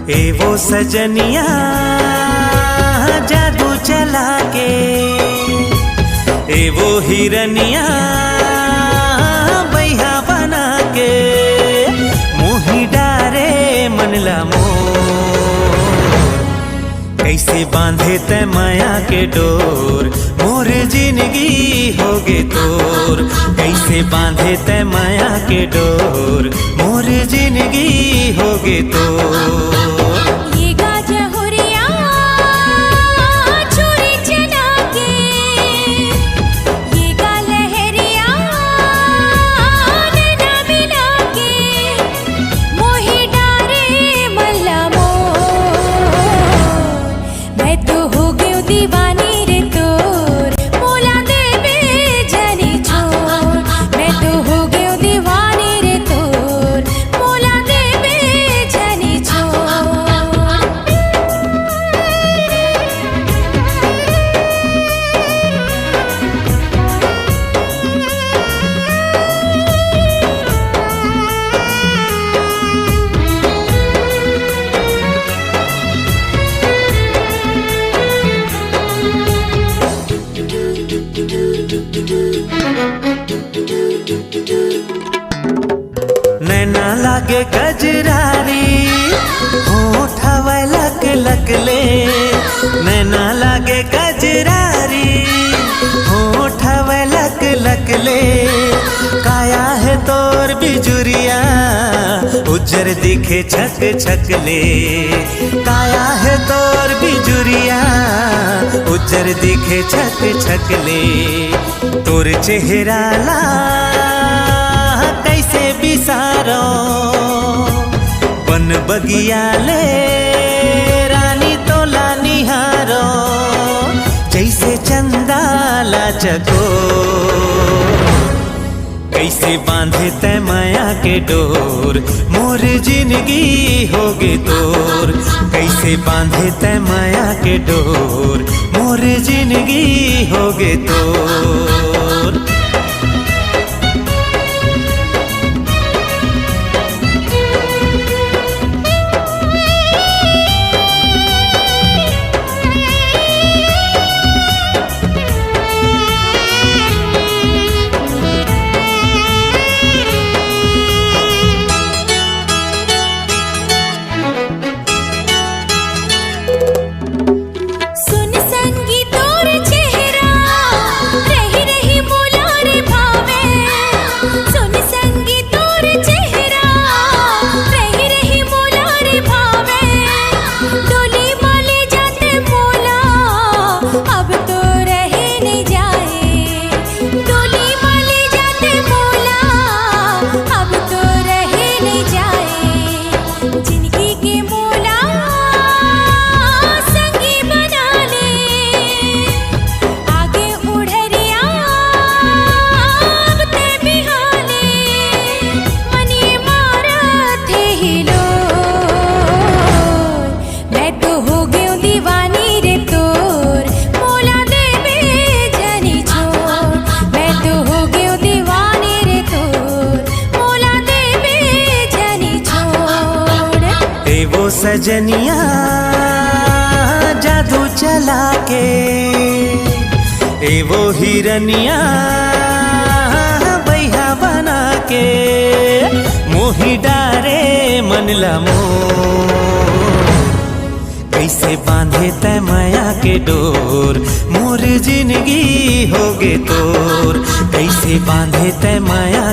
ए वो सजनिया जादू चला के, ए वो हिरनिया बैहा बना के, मोही डारे मनला मोर। कैसे बांधे तै माया के डोर, मोर जिंदगी होगे तोर। कैसे बांधे तै माया के डोर, मोर जिंदगी होगे तोर। नैना लागे गजरारी, होठवा लक लक ले। नैना लागे गजरारी, होठवा लक लक ले। काया है तोर बिजुरिया, उज्जर दिखे छक छक ले। काया है तोर बिजुरिया, उज्जर दिखे छक छक ले। तोर चेहरा ला कैसे बिसारो, बन बगिया ले रानी तोला निहारो। जैसे चंदा लाचको, कैसे बांधे तै माया के डोर, मोर जिंदगी होगे तोर। कैसे बांधे तै माया के डोर, मोर जिंदगी होगे तोर। सजनिया जादू चला के, ए वो हिरनिया बैहा बना के, मोही डारे मनला मोर। कैसे बांधे तै माया के डोर, मोर जिंदगी होगे तोर। कैसे बांधे तै माया